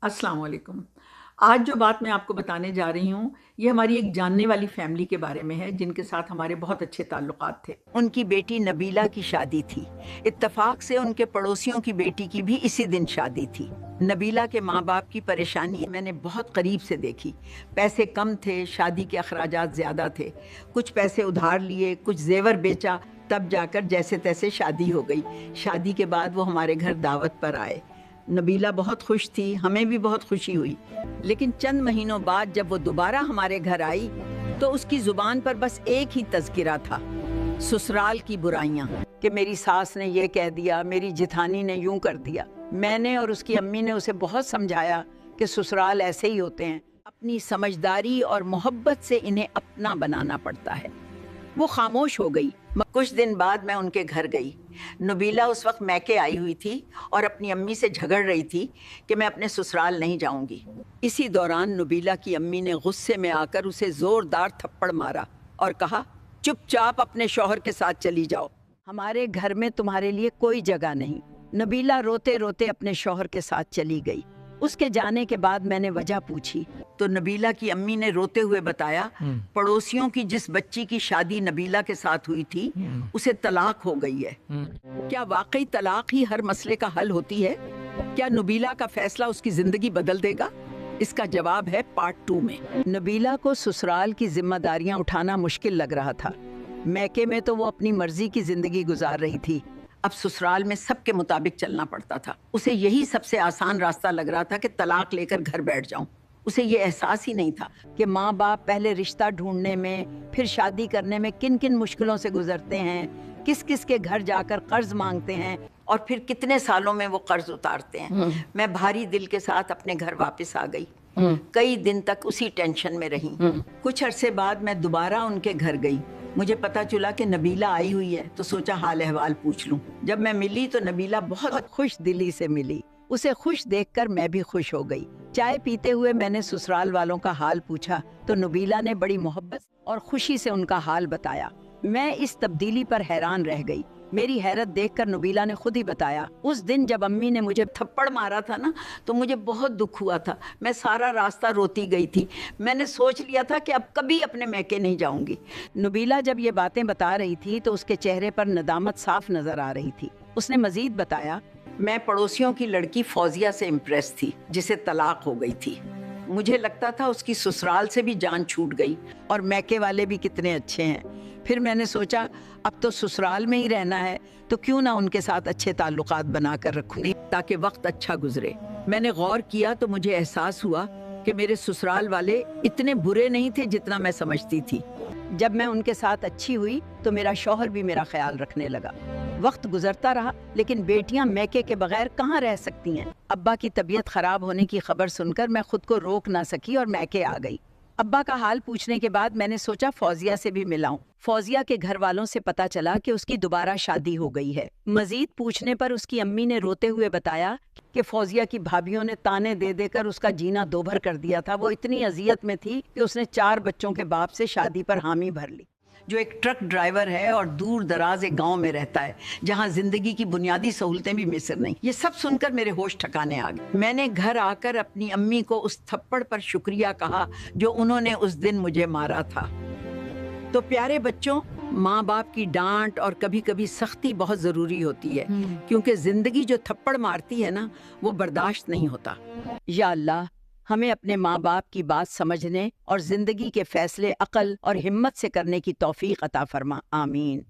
अस्सलाम वालेकुम। आज जो बात मैं आपको बताने जा रही हूँ, ये हमारी एक जानने वाली फैमिली के बारे में है, जिनके साथ हमारे बहुत अच्छे ताल्लुकात थे। उनकी बेटी नबीला की शादी थी। इत्तेफाक से उनके पड़ोसियों की बेटी की भी इसी दिन शादी थी। नबीला के माँ बाप की परेशानी मैंने बहुत करीब से देखी। पैसे कम थे, शादी के अखराजात ज़्यादा थे। कुछ पैसे उधार लिए, कुछ जेवर बेचा, तब जाकर जैसे तैसे शादी हो गई। शादी के बाद वो हमारे घर दावत पर आए। नबीला बहुत खुश थी, हमें भी बहुत खुशी हुई। लेकिन चंद महीनों बाद जब वो दोबारा हमारे घर आई तो उसकी जुबान पर बस एक ही तज़किरा था, ससुराल की बुराइयां, कि मेरी सास ने ये कह दिया, मेरी जिठानी ने यूं कर दिया। मैंने और उसकी अम्मी ने उसे बहुत समझाया कि ससुराल ऐसे ही होते हैं, अपनी समझदारी और मोहब्बत से इन्हें अपना बनाना पड़ता है। वो खामोश हो गई। कुछ दिन बाद मैं उनके घर गई। नबीला उस वक्त मैके आई हुई थी और अपनी अम्मी से झगड़ रही थी कि मैं अपने ससुराल नहीं जाऊंगी। इसी दौरान नबीला की अम्मी ने गुस्से में आकर उसे जोरदार थप्पड़ मारा और कहा, चुपचाप अपने शौहर के साथ चली जाओ, हमारे घर में तुम्हारे लिए कोई जगह नहीं। नबीला रोते रोते अपने शौहर के साथ चली गई। उसके जाने के बाद मैंने वजह पूछी तो नबीला की अम्मी ने रोते हुए बताया, पड़ोसियों की जिस बच्ची की शादी नबीला के साथ हुई थी उसे तलाक हो गई है। क्या वाकई तलाक ही हर मसले का हल होती है? क्या नबीला का फैसला उसकी जिंदगी बदल देगा? इसका जवाब है पार्ट 2 में। नबीला को ससुराल की जिम्मेदारियां उठाना मुश्किल लग रहा था। मैके में तो वो अपनी मर्जी की जिंदगी गुजार रही थी, अब ससुराल में सबके मुताबिक चलना पड़ता था। उसे यही सबसे आसान रास्ता लग रहा था कि तलाक लेकर घर बैठ जाऊं। उसे ये एहसास ही नहीं था कि माँ बाप पहले रिश्ता ढूंढने में, फिर शादी करने में किन किन मुश्किलों से गुजरते हैं, किस किस के घर जाकर कर्ज मांगते हैं और फिर कितने सालों में वो कर्ज उतारते हैं। मैं भारी दिल के साथ अपने घर वापस आ गई। कई दिन तक उसी टेंशन में रही। कुछ अरसे बाद मैं दोबारा उनके घर गई। मुझे पता चला कि नबीला आई हुई है, तो सोचा हाल अहवाल पूछ लूं। जब मैं मिली तो नबीला बहुत खुश दिली से मिली। उसे खुश देखकर मैं भी खुश हो गई। चाय पीते हुए मैंने ससुराल वालों का हाल पूछा तो नबीला ने बड़ी मोहब्बत और खुशी से उनका हाल बताया। मैं इस तब्दीली पर हैरान रह गई। मेरी हैरत देखकर नबीला ने खुद ही बताया, उस दिन जब अम्मी ने मुझे थप्पड़ मारा था ना, तो मुझे बहुत दुख हुआ था। मैं सारा रास्ता रोती गई थी। मैंने सोच लिया था कि अब कभी अपने मैके नहीं जाऊंगी। नबीला जब ये बातें बता रही थी तो उसके चेहरे पर नदामत साफ नजर आ रही थी। उसने मजीद बताया, मैं पड़ोसियों की लड़की फौजिया से इम्प्रेस थी, जिसे तलाक हो गई थी। मुझे लगता था उसकी ससुराल से भी जान छूट गई और मैके वाले भी कितने अच्छे हैं। फिर मैंने सोचा अब तो ससुराल में ही रहना है, तो क्यों ना उनके साथ अच्छे ताल्लुकात बनाकर रखूं ताकि वक्त अच्छा गुजरे। मैंने गौर किया तो मुझे एहसास हुआ कि मेरे ससुराल वाले इतने बुरे नहीं थे जितना मैं समझती थी। जब मैं उनके साथ अच्छी हुई तो मेरा शौहर भी मेरा ख्याल रखने लगा। वक्त गुजरता रहा, लेकिन बेटियां मैके के बगैर कहाँ रह सकती हैं। अब्बा की तबीयत खराब होने की खबर सुनकर मैं खुद को रोक ना सकी और मैके आ गई। अब्बा का हाल पूछने के बाद मैंने सोचा फौजिया से भी मिलाऊं। फौजिया के घर वालों से पता चला कि उसकी दोबारा शादी हो गई है। मजीद पूछने पर उसकी अम्मी ने रोते हुए बताया कि फौजिया की भाभीियों ने ताने दे देकर उसका जीना दोभर कर दिया था। वो इतनी अजियत में थी कि उसने 4 बच्चों के बाप से शादी पर हामी भर ली, जो एक ट्रक ड्राइवर है और दूर दराज एक गांव में रहता है, जहां जिंदगी की बुनियादी सहूलतें भी मिसर नहीं। ये सब सुनकर मेरे होश ठिकाने आ गए। मैंने घर आकर अपनी अम्मी को उस थप्पड़ पर शुक्रिया कहा जो उन्होंने उस दिन मुझे मारा था। तो प्यारे बच्चों, माँ बाप की डांट और कभी कभी सख्ती बहुत जरूरी होती है, क्योंकि जिंदगी जो थप्पड़ मारती है ना, वो बर्दाश्त नहीं होता। या अल्लाह, हमें अपने माँ बाप की बात समझने और जिंदगी के फैसले अक्ल और हिम्मत से करने की तौफीक अता फरमा। आमीन।